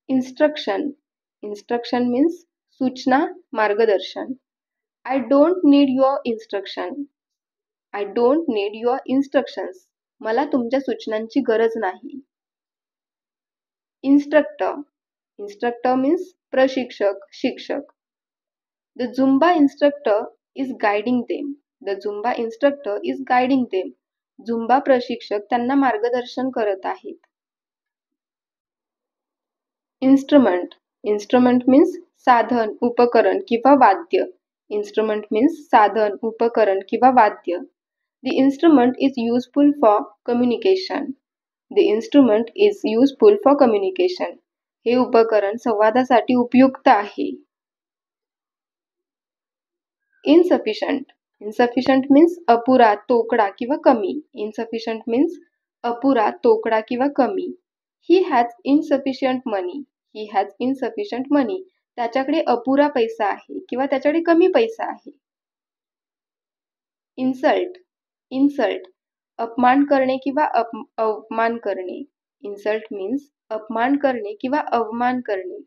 Instruction. Instruction means सूचना, मार्गदर्शन. I don't need your instruction. I don't need your instructions. मला तुमच्या सूचनांची गरज नाही. Instructor. Instructor means प्रशिक्षक, शिक्षक. The Zumba instructor is guiding them. The Zumba instructor is guiding them. Zumba प्रशिक्षक त्यांना मार्गदर्शन करत आहेत. Instrument. Instrument means साधन, उपकरण किंवा वाद्य. Instrument means साधन, उपकरण किंवा वाद्य. The instrument is useful for communication. The instrument is useful for communication. हे उपकरण संवादासाठी उपयुक्त आहे. Insufficient. Insufficient means अपुरा, तोकडा किंवा कमी. Insufficient means अपुरा, तोकडा किंवा कमी. He has insufficient money. He has insufficient money. त्याच्याकडे अपुरा पैसा आहे किंवा त्याच्याकडे कमी पैसा आहे. Insult. Insult. अपमान करणे किंवा अवमान करणे. Insult means अपमान करणे किंवा अवमान करणे.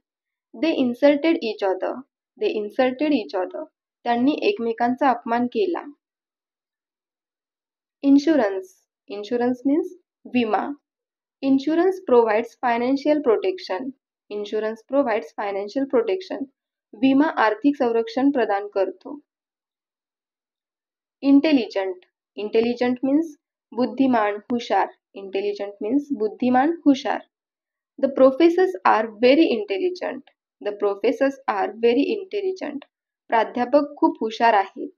They insulted each other. They insulted each other. त्यांनी एकमेकांचा अपमान केला. Insurance. Insurance means विमा. Insurance provides financial protection. Insurance provides financial protection. विमा आर्थिक संरक्षण प्रदान करतो. Intelligent. Intelligent means बुद्धिमान, हुशार. Intelligent means बुद्धिमान, हुशार. The professors are very intelligent. The professors are very intelligent. प्राध्यापक खूप हुशार आहेत.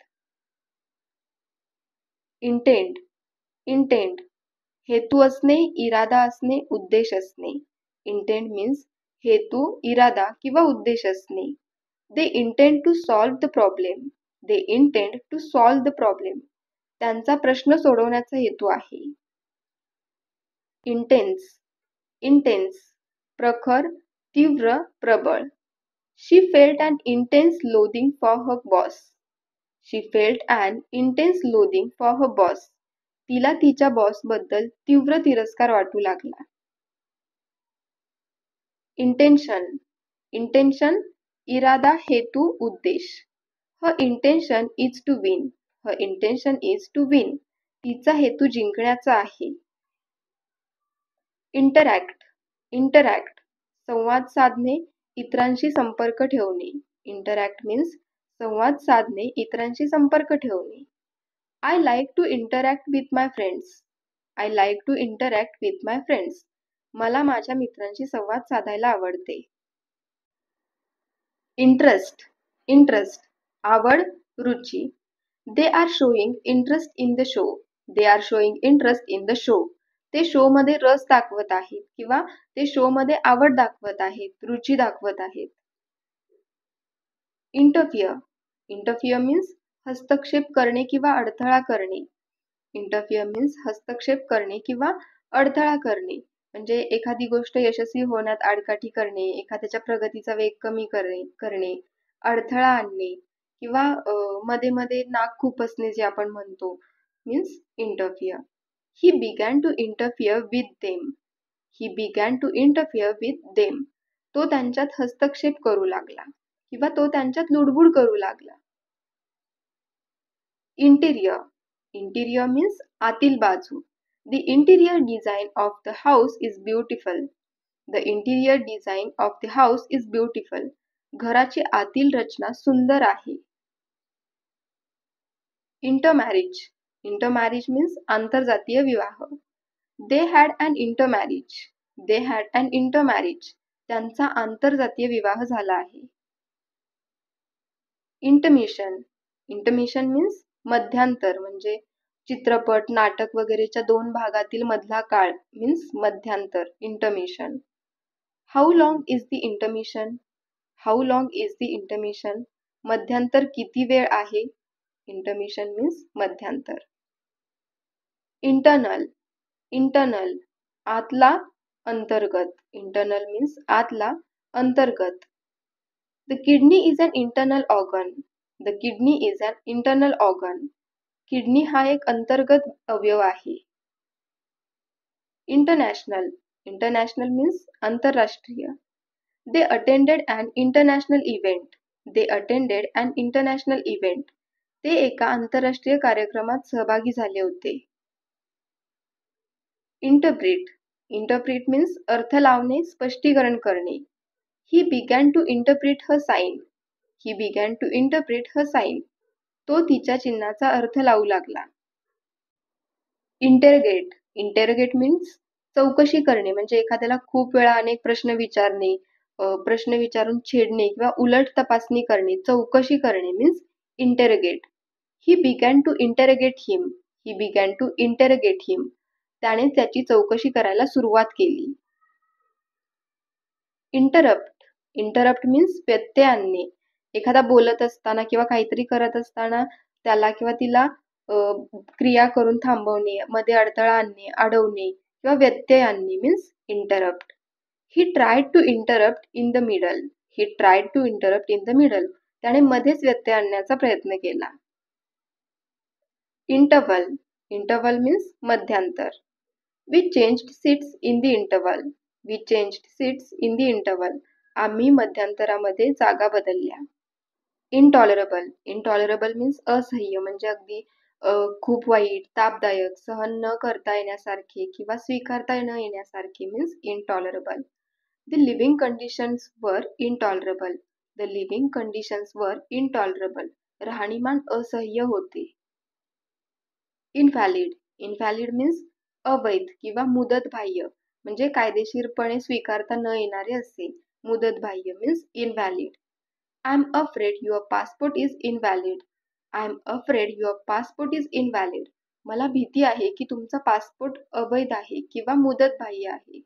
Intent. Intent. हेतू असणे, इरादा असणे, उद्देश असणे. Intent means हेतू, इरादा किंवा उद्देश असणे. They intend to solve the problem. They intend to solve the problem. त्यांचा प्रश्न सोडवण्याचा हेतू आहे. Intense. Intense. प्रखर, तीव्र, प्रबळ. She felt an intense loathing for her boss. She felt an intense loathing for her boss. तिला तिच्या बॉस बद्दल तीव्र तिरस्कार वाटू लागला. Intention. Intention. इरादा, हेतू, उद्देश. Her intention is to win. Her intention is to win. तिचा हेतू जिंकण्याचा आहे. Interact. Interact. संवाद साधणे, इतरांशी संपर्क ठेवणे. Interact means संवाद साधणे, इतरांशी संपर्क ठेवणे. I like to interact with my friends. I like to interact with my friends. मला माझ्या मित्रांशी संवाद साधायला आवडते. Interest. Interest. आवड, रुची. They are showing interest in the show. They are showing interest in the show. ते शो मध्ये रस दाखवत आहेत किंवा ते शो मध्ये आवड दाखवत आहेत, रुची दाखवत आहेत. Interfere. Interfere means हस्तक्षेप करणे किंवा अडथळा करणे. Interfere means हस्तक्षेप करणे किंवा अडथळा करणे. म्हणजे एखादी गोष्ट यशस्वी होण्यात आडकाठी करणे, एखाद्याच्या प्रगतीचा वेग कमी करणे, अडथळा आणणे किंवा मध्ये मध्ये नाक खुपसणे जे आपण म्हणतो, means interfere. He began to interfere with them. He began to interfere with them. तो त्यांच्यात हस्तक्षेप करू लागला किंवा तो त्यांच्यात लुडबुड करू लागला. Interior. Interior means आतील बाजू. The interior design of the house is beautiful. The interior design of the house is beautiful. घराची आतील रचना सुंदर आहे. Intermarriage. Intermarriage means आंतरजातीय विवाह. They had an intermarriage. They had an intermarriage. त्यांचा आंतरजातीय विवाह झाला आहे. Intermission. Intermission means मध्यांतर, म्हणजे चित्रपट, नाटक वगैरेच्या दोन भागातील मधला काळ means मध्यांतर. Intermission. How long is the intermission? How long is the intermission? मध्यांतर किती वेळ आहे? Intermission means मध्यांतर. Internal. Internal. आतला, अंतर्गत. Internal means आतला, अंतर्गत. The kidney is an internal organ. The kidney is an internal organ. Kidney हा एक अंतर्गत अवयव आहे. International. International means आंतरराष्ट्रीय. They attended an international event. They attended an international event. ते एका आंतरराष्ट्रीय कार्यक्रमात सहभागी झाले होते. Interpret. Interpret means अर्थ लावणे, स्पष्टीकरण करणे. He began to interpret her sign. He began to interpret her sign. तो तिच्या चिन्हाचा अर्थ लावू लागला. Interrogate. Interrogate means चौकशी करणे, म्हणजे एखाद्याला खूप वेळा अनेक प्रश्न विचारणे, प्रश्न विचारून छेडणे किंवा उलट तपासणी करणे, चौकशी करणे means interrogate. He began to interrogate him. He began to interrogate him. त्याने त्याची चौकशी करायला सुरुवात केली. Interrupt. Interrupt means व्यत्यय आणणे. एखादा बोलत असताना किंवा काहीतरी करत असताना त्याला किंवा तिला क्रिया करून थांबवणे, मध्ये अडथळा आणणे, अडवणे किंवा व्यत्यय आणणे means interrupt. He tried to interrupt in the middle. He tried to interrupt in the middle. त्याने मध्येच व्यत्यय आणण्याचा प्रयत्न केला. Interval. Interval means मध्यांतर. We changed seats in the interval. We changed seats in the interval. आम्ही मध्यांतरामध्ये जागा बदलल्या. Intolerable. Intolerable means असह्य, म्हणजे अगदी खूप वाईट, तापदायक, सहन न करता येण्यासारखे किंवा स्वीकारता न येण्यासारखे means intolerable. The living conditions were intolerable. The living conditions were intolerable. राहणीमान असह्य होते. Invalid. Invalid means अवैध किंवा मुदतबाह्य, म्हणजे कायदेशीरपणे स्वीकारता न येणारे असे. मुदतबाह्य means invalid. I am afraid your passport is invalid. I am afraid your passport is invalid. मला भीती आहे की तुमचा पासपोर्ट अवैध आहे किंवा मुदतबाह्य आहे.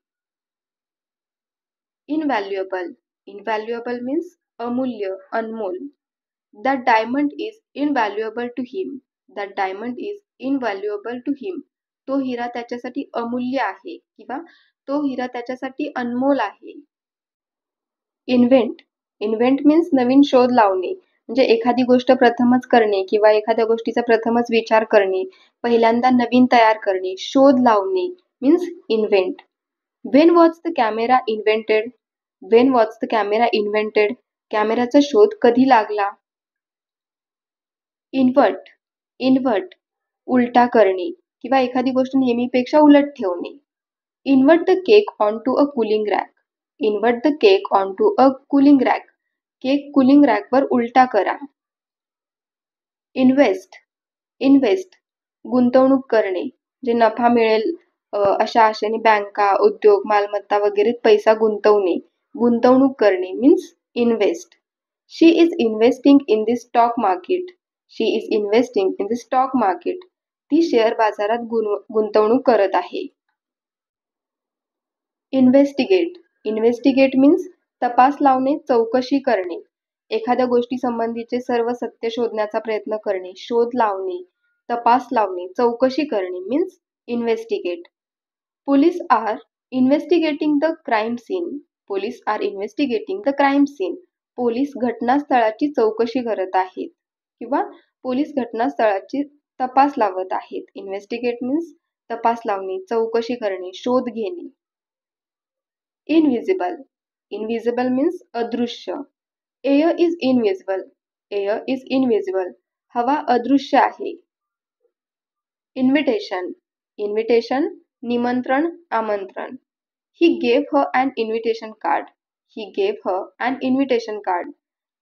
Invaluable. Invaluable means अमूल्य, अनमोल. That diamond is invaluable to him. That diamond is invaluable to him. तो हिरा त्याच्यासाठी अमूल्य आहे किंवा तो हिरा त्याच्यासाठी अनमोल आहे. Invent. Invent means नवीन शोध लावणे, म्हणजे एखादी गोष्ट प्रथमच करणे किंवा एखाद्या गोष्टीचा प्रथमच विचार करणे, पहिल्यांदा नवीन तयार करणे, शोध लावणे means invent. When was the camera invented? When was the camera invented? कॅमेराचा शोध कधी लागला? Invert. Invert. उलटा करणे किंवा एखादी गोष्ट नेहमीपेक्षा उलट ठेवणे. Invert the cake onto a cooling rack. Invert the cake onto a cooling rack. Cake cooling rack वर उलटा करा. Invest. Invest. गुंतवणूक करणे, जे नफा मिळेल अशा आशेने बँका, उद्योग, मालमत्ता वगैरे पैसा गुंतवणे, गुंतवणूक करणे means invest. She is investing in the stock market. She is investing in the stock market. ती शेअर बाजारात गुंतवणूक करत आहे. Investigate. Investigate means तपास लावणे, चौकशी करणे, एखाद्या गोष्टी संबंधीचे सर्व सत्य शोधण्याचा प्रयत्न करणे, शोध लावणे, तपास लावणे, चौकशी करणे means investigate. Police are investigating the crime scene. Police are investigating the crime scene. Police घटनास्थळाची चौकशी करत आहेत किंवा पोलीस घटनास्थळाची तपास लावत आहेत. इन्व्हेस्टिगेट मीन्स तपास लावणे, चौकशी करणे, शोध घेणे. इनविजिबल. इनविजिबल मीन्स अदृश्य. Air is invisible. Air is invisible. हवा अदृश्य आहे. इन्व्हिटेशन. इन्व्हिटेशन निमंत्रण, आमंत्रण. He gave her an invitation card. He gave her an invitation card.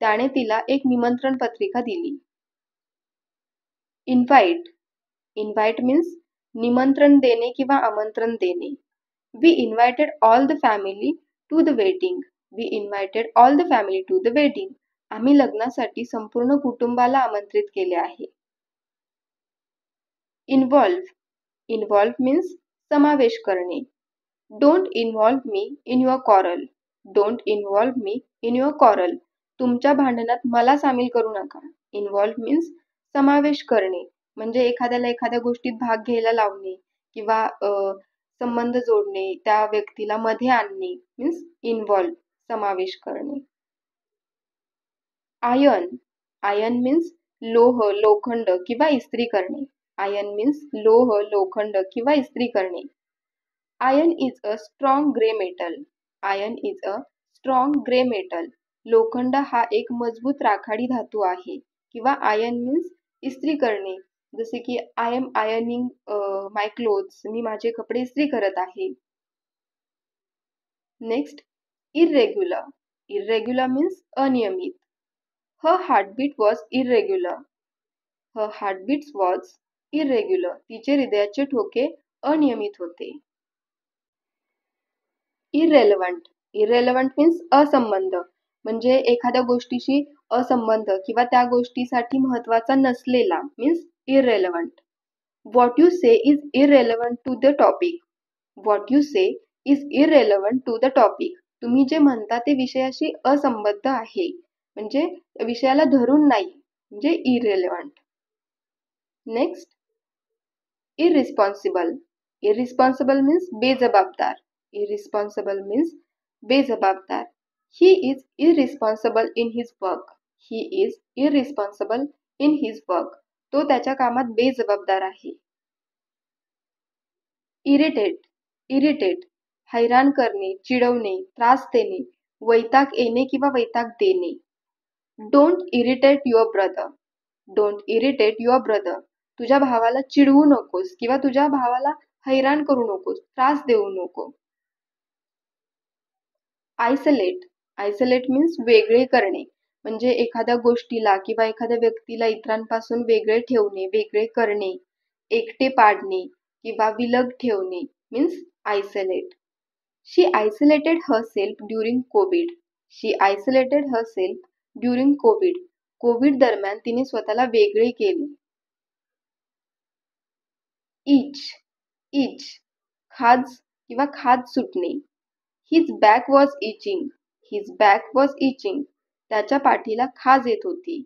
त्याने तिला एक निमंत्रण पत्रिका दिली. Invite. Invite means निमंत्रण देणे किंवा आमंत्रण देणे. We invited all the family to the wedding. We invited all the family to the wedding. आम्ही लग्नासाठी संपूर्ण कुटुंबाला आमंत्रित केले आहे. Involve. Involve means समावेश करणे. Don't involve me in your quarrel. Don't involve me in your quarrel. तुमच्या भांडणात मला सामील करू नका. Involve means समावेश करणे, म्हणजे एखाद्याला एखाद्या गोष्टीत भाग घ्यायला लावणे किंवा संबंध जोडणे, त्या व्यक्तीला मध्ये आणणे means involve, समावेश करणे. Iron. Iron means लोह, लोखंड किंवा इस्त्री करणे. Iron means लोह, लोखंड किंवा इस्त्री करणे. Iron is a strong gray metal. Iron is a strong grey metal. लोखंड हा एक मजबूत राखाडी धातू आहे. किंवा आयर्न मीन्स इस्त्री करणे. जसे की I am ironing my clothes. मी माझे कपडे इस्त्री करत आहे. Next, irregular. इरेग्युलर मीन्स अनियमित. Her heartbeat was irregular. Her heartbeats was irregular. तिचे हृदयाचे ठोके अनियमित होते. इरेलेव्हंट. इरेलेव्हंट मीन्स असंबंध. म्हणजे एखाद्या गोष्टीशी असंबंध किंवा त्या गोष्टीसाठी महत्त्वाचा नसलेला means irrelevant. What you say is irrelevant to the topic. What you say is irrelevant to the topic. तुम्ही जे म्हणता ते विषयाशी असंबद्ध आहे. म्हणजे विषयाला धरून नाही. म्हणजे irrelevant. Next, irresponsible. Irresponsible means बेजबाबदार. Irresponsible means बेजबाबदार. He is irresponsible in his work. He is irresponsible in his work. तो त्याच्या कामात बेजबाबदार आहे. इरिटेट. इरिटेट हैराण करणे, चिडवणे, त्रास देणे, वैताग येणे किंवा वैताग देणे. Don't irritate your brother. Don't irritate your brother. तुझ्या भावाला चिडवू नकोस किंवा तुझ्या भावाला हैराण करू नकोस, त्रास देऊ नको. आयसोलेट. आयसोलेट मीन्स वेगळे करणे. म्हणजे एखाद्या गोष्टीला किंवा एखाद्या व्यक्तीला इतरांपासून वेगळे ठेवणे, वेगळे करणे, एकटे पाडणे किंवा विलग ठेवणे means isolate. She isolated herself during COVID. She isolated herself during COVID. COVID दरम्यान तिने स्वतःला वेगळे केले. इच. इच खाज किंवा खाज सुटणे. His back was itching. His back was itching. त्याच्या पाठीला खाज येत होती.